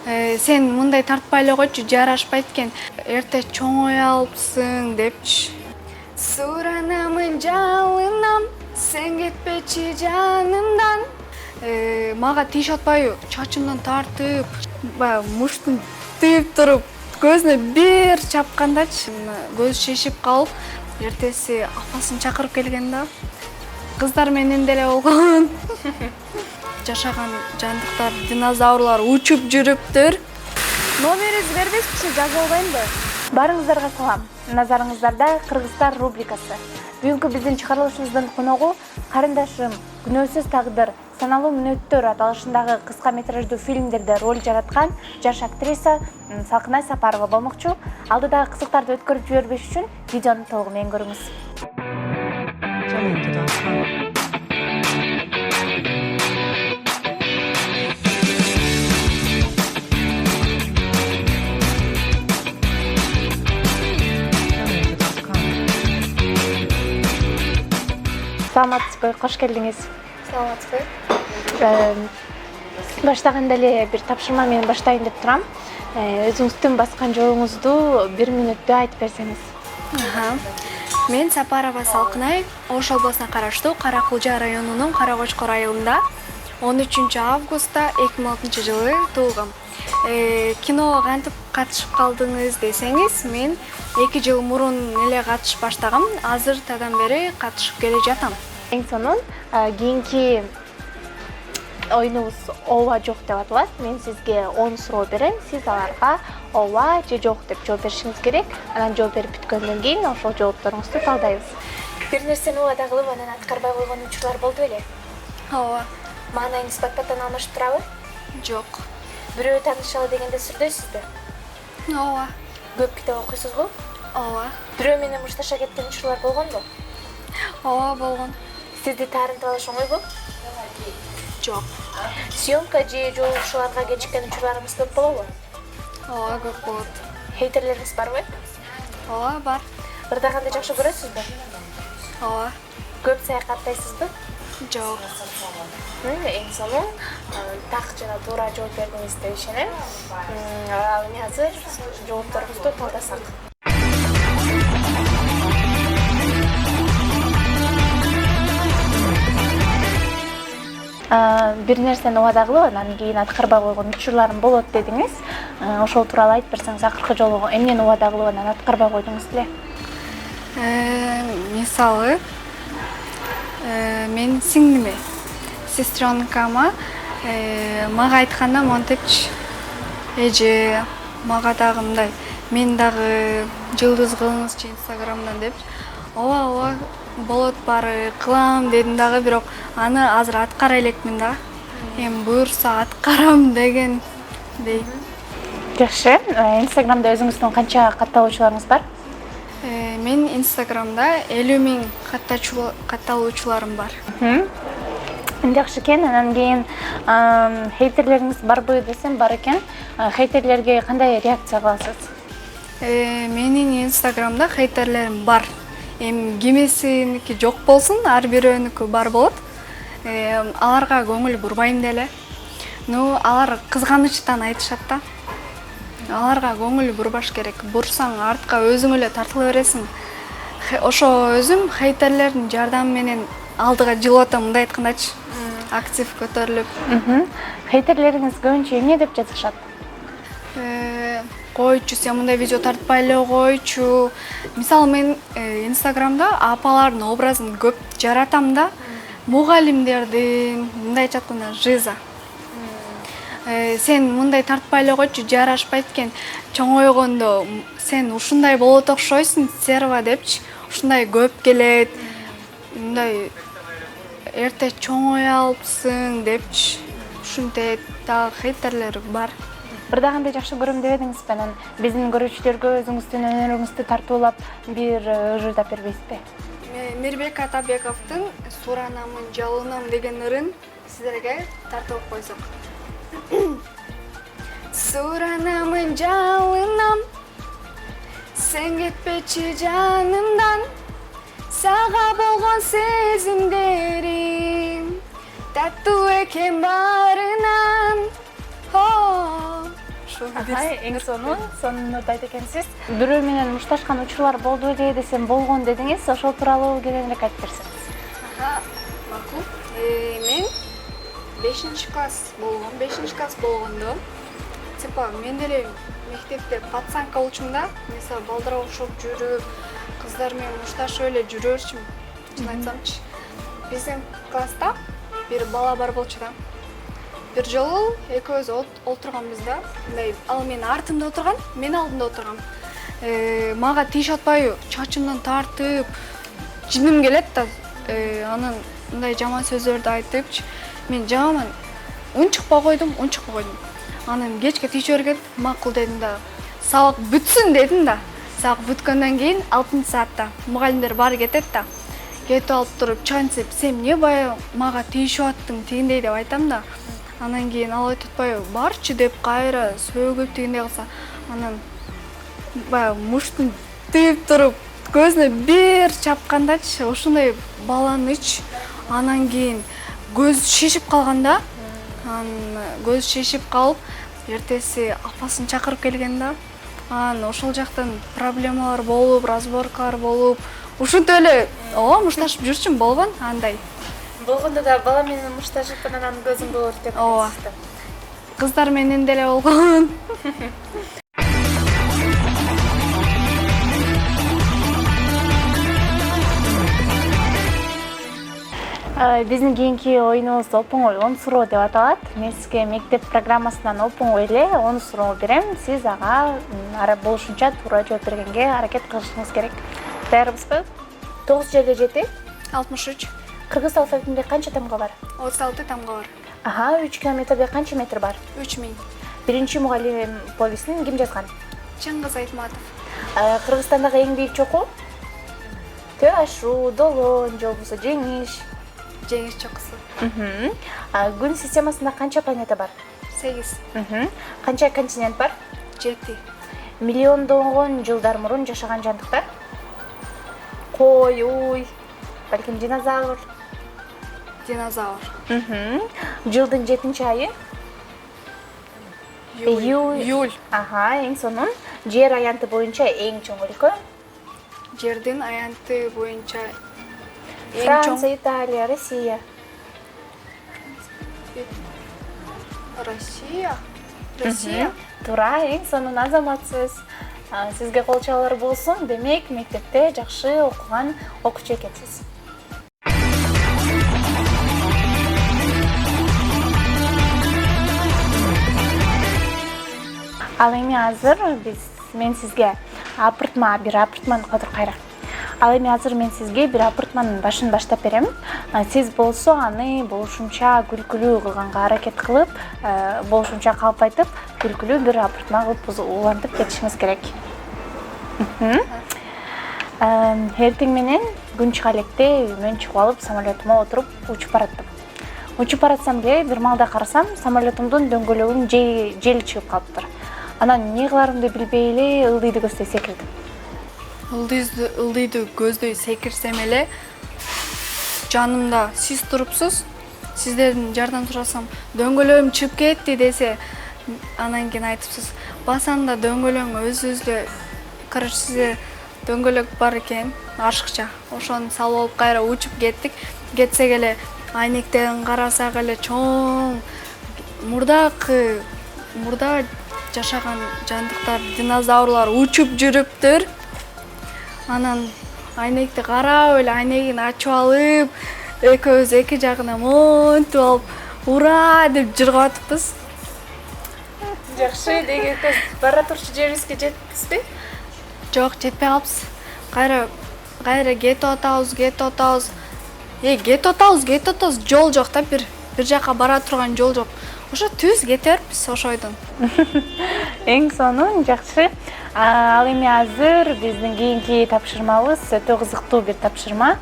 Сен мындай тартпай эле койчу, жарашпайт экен. Эрте чоңой алыпсың депчи. Суранамын жалынам, сен кетпечи жанымдан. Мага тийише атпайбы? Чачымдан тартып, баягы муштун тыйып туруп, көзүнө бир чапкандачы, көзү шешип калып, эртеси апасын чакырып келген да. Кыздар менен деле болгон. Жашаган жандыктар, динозаврлар учуп жүрүптүр. Номеріңізді бербесінші, жазып алайынбы? Барыңыздарга салам. Назарыңыздарда Кыргызстан рубрикасы. Бүгүнкү биздин чыгарылышыбыздын коногу карындашым Күнөөсүз тагдыр саналуу мүнөттөр аталышындагы кыска метраждуу фильмдерде роль жараткан жаш актриса Салкынай Сапарова болмокчу. Алдыдагы кызыктарды өткөрүп жибербеш үчүн видеону толугу менен көрүңүз. Саламатсызбы, кош келдиңиз. Саламатсызбы. Баштаганда эле бир тапшырма менен баштайын деп турам. Өзүңүздүн баскан жолуңузду 1 мүнөттө айтып берсеңиз. Мен Сапарова Салкынай, Ош обласына караштуу Кара-Кулжа районунун Кара-Кочкор айылында 13 августта 2006 жылы туулгам. Киного кантип катышып калдыңыз десеңиз, мен 2 жыл мурун эле катышып баштагам. Азыртадан бери катышып келе жатам. Эң сонун кийинки оюнубуз ооба жок деп аталат. Мен сизге 10 суроо берем, сиз аларга ооба же жок деп жооп беришиңиз керек. Анан жооп берип бүткөндөн кийин ошол жоопторуңузду талдайбыз. Бир нерсени убада кылып анан аткарбай койгон учурлар болду беле? Ооба. Маанайыңыз бат-баттан алмашып турабы? Жок. Бирөө таанышалы дегенде сүрдөйсүзбү? Ооба. Көп китеп окуйсузбу? Ооба. Бирөө менен мушташа кеткен учурлар болгонбу? Ооба болгон. Сизди таарынтып алыш оңойбу? Жок. Съемка же жолугушууларга кечиккен учурларыңыз көп болобу? Ооба, көп болот. Хейтерлериңиз барбы? Ооба, бар. Ырдаганды жакшы көрөсүзбү? Ооба. Көп саякаттайсызбы? Жок. Эң сонун так жана туура жооп бердиңиз деп ишенем. Ал эми азыр жоопторуңузду талдасак. Бир нерсени убада кылып, анан кийин аткарбай койгон учурларым болот дедиңиз. Ошол тууралуу айтып берсеңиз, акыркы жолу эмнени убада кылып анан аткарбай койдуңуз эле? Мисалы, мен сиңдиме, сестренкама мага айтканда монтипчи, эже, мага дагы мындай, мен дагы жылдыз кылыңызчы Инстаграмдан деп. Ооба, болот баары кылам дедим дагы, бирок аны азыр аткара элекмин да. Эми буюрса аткарам деген дейм. Жакшы. Инстаграмда өзүңүздүн канча катталуучуларыңыз бар? Мен Инстаграмда 50 000 катталуучуларым бар. Жакшы экен. Анан кийин хейтерлериңиз барбы десем, бар экен. Хейтерлерге кандай реакция кыласыз? Менин Инстаграмда хейтерлерим бар. Эми кимисиники жок болсун, ар бирөөнүкү бар болот. Аларга көңүл бурбайм деле. Алар кызганычтан айтышат да. Аларга көңүл бурбаш керек. Бурсаң артка өзүң эле тартыла бересиң. Ошо өзүм хейтерлердин жардамы менен алдыга жылып атам, мындай айткандачы. Актив көтөрүлүп. Хейтерлериңиз көбүнчө эмне деп жазышат? Койчу, сен мындай видео тартпай эле койчу. Мисалы, мен Инстаграмда апалардын образын көп жаратам да. Мугалимдердин, мындай айтканда, жиза. Сен мындай тартпай эле койчу, жарашпайт экен. Чоңойгондо сен ушундай болот окшойсуң, серва депчи. Ушундай көп келет. Мындай эрте чоңой алыпсың депчи. Ушинтет, дагы хейтерлер бар. Ырдаганды жакшы көрөм дебедиңизби? Анан биздин көрүүчүлөргө өзүңүздүн өнөрүңүздү тартуулап бир ырдап бербейсизби? Мирбек Атабековдун "Суранамын жалынам" деген ырын сиздерге тартып койсок. Суранамын жалынам, сен кетпечи жанымдан, сага болгон сезимдерим таттуу экен баарынан. ошо Эң сонунду айта экенсиз. Бирөө менен мушташкан учурлар болду эле десем болгон дедиңиз. Ошол тууралуу кененирээк айтып берсеңиз. Макул. Мен 5-класс болгондо типа мен деле мектепте пацанка болчумун да. Мисалы балдыр окшоп жүрүп, кыздар менен мушташып эле жүрөрчүм. Чын айтсамчы. Биздин класста бир бала бар болчу да. Бир жолу экөөбүз отурганбыз да. Мындай ал менин артымда отурган, мен алдымда отургам. Мага тийише атпайбы, чачымдан тартып, жиним келет да. Анан мындай жаман сөздөрдү айтыпчы. Мен жаман унчукпай койдум. Анан кечке тийише берген, макул дедим да. Сабак бүтсүн дедим да. Сабак бүткөндөн кийин 6-саатта мугалимдер баары кетет да. Кетип алып туруп, чанчып, сен эмне баягы мага тийишип аттың тигиндей деп айтам да. Анан кийин ал айтып атпайбы, барчы деп кайра сөгүп тигиндей кылса, анан баягы муштун тыйып туруп, көзүнө бир чапкандачы, ошондой баланыч. Анан кийин көзү шешип калган да. Анан көзү шешип калып, эртеси апасын чакырып келген да. Анан ошол жактан проблемалар болуп, разборкалар болуп, ушинтип эле мушташып жүрчүмүн, болгон андай. Болгондо да бала менен мушташып анан көзүң болот деп айтасыз. Кыздар менен деле болгон. Биздин кийинки оюнубуз оп-оңой 10 суроо деп аталат. Мен сизге мектеп программасынан оп-оңой эле 10 суроо берем. Сиз ага болушунча туура жооп бергенге аракет кылышыңыз керек. Даярбызбы? 9 жерде 7. 63. Кыргыз алфавитинде канча тамга бар? 36 тамга бар. 3 километрде канча метр бар? 3000. Биринчи мугалим повестин ким жазган? Чыңгыз Айтматов. Кыргызстандагы эң бийик чокуу? Төө Ашу, Долон, же болбосо Жеңиш. Жеңиш чокусу. Күн системасында канча планета бар? 8. Канча континент бар? 7. Миллиондогон жылдар мурун жашаган жандыктар? Кой, уй, балким динозавр. Динозавр. Жылдын 7-айы? Июль. Эң сонун. Жер аянты боюнча эң чоң өлкө? Жердин аянты боюнча Франция, Италия, Россия. Россия. Туура, эң сонун азаматсыз. Сизге кол чабуулар болсун. Демек, мектепте жакшы окуган окуучу экенсиз. Ал эми азыр мен сизге бир апартман кадыр кайра. Ал эми азыр мен сизге бир апартмандын башын баштап берем. Сиз болсо аны болушунча күлкүлүү кылганга аракет кылып, болушунча калп айтып, күлкүлүү бир апартман кылып улантып кетишиңиз керек. Эртең менен күн чыга электе үйүмөн чыгып алып, самолетума отуруп учуп бараттым. Учуп баратсам эле бир маалда карасам, самолетумдун дөңгөлөгүнүн жели чыгып калыптыр. Анан эмне кыларымды билбей эле ылдыйды көздөй секирдим. Ылдыйды көздөй секирсем эле жанымда сиз турупсуз. Сиздердин жардам сурасам, дөңгөлөгүм чыгып кетти десе, анан кийин айтыпсыз, басанда дөңгөлөң өзүбүздө, короче, сизде дөңгөлөк бар экен, ашыкча. Ошону салып алып кайра учуп кеттик. Кетсек эле айнектен карасак эле чоң мурда жашаган жандыктар, динозаврлар учуп жүрүптүр. Анан айнекти карап эле айнегин ачып алып, экөөбүз эки жагына монтип алып, ура деп жыргап атыппыз. Жакшы, деги бара турчу жерибизге жетиппизби? Жок, жетпей калыпбыз. Кайра кетип атабыз. Кетип атабыз, жол жок да, бир жака бара турган жол жок. Ошо түз кетербиз ошойдон. Эң сонун, жакшы. Ал эми азыр биздин кийинки тапшырмабыз өтө кызыктуу бир тапшырма.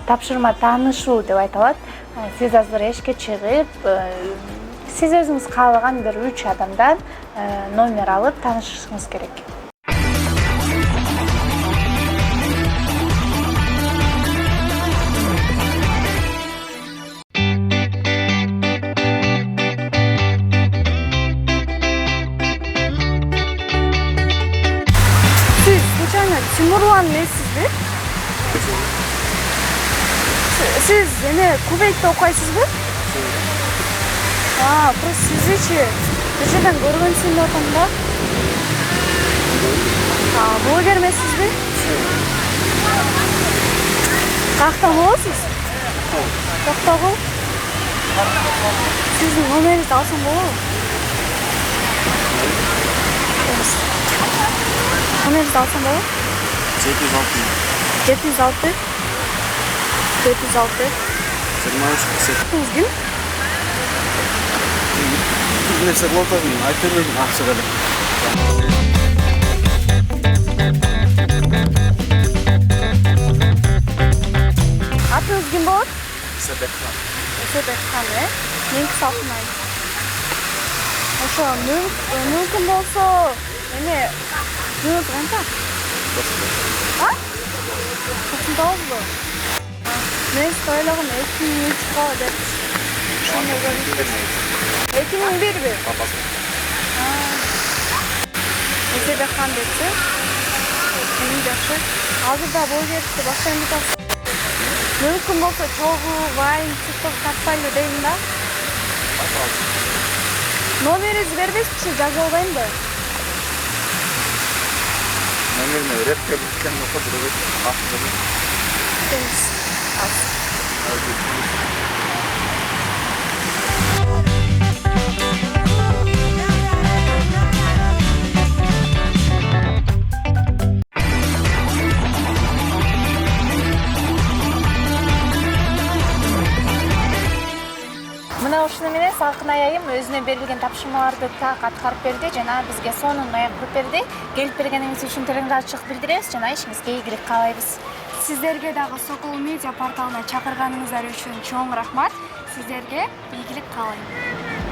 Тапшырма таанышуу деп айтылат. Сиз азыр эшикке чыгып, сиз өзүңүз каалаган бир 3 адамдан номер алып таанышышыңыз керек. Тимурлан эмессизби? Siz эне Кувейтте окуйсузбу? Просто сизичи бир жерден көргөнсүн деп атам да. Блогер эмессизби? Каяктан болосуз? Токтогул. Сиздин номериңизди алсам болобу? Номериңизди алсам болобу? 706 706 Атыңыз ким? Bir neyse kulaklarım. Aytırmayın akşamları. Атыңыз ким болот? Sebepler. Себекхан, мен кысалтынайм. Ошо мүмкүн болсо, эме жөнөт канча? Тоқсондогузбу? Мен ойлогом 2003 деп. 2001би? Себекхан депчи. Жакшы. Азырда блогерликти баштайм деп атам. Мүмкүн болсо чогуу Вайн, TikTok тартпайлы дейм да. Номериңизди бербейсизби, жазып албаймбы? Номерine rap yapırken nokta duruyor. Aklımı. Temiz. Az. Мына ушуну менен Салкын айайым өзүнө берилген тапшырмаларды так аткарып берди жана бизге сонун аяк куруп берди. Келип бергениңиз үчүн ыраазычылык билдиребиз жана ишиңизге ийгилик каалайбыз. Сиздерге дагы Сокол медиа порталына чакырганыңыздар үчүн чоң рахмат. Сиздерге ийгилик каалайм.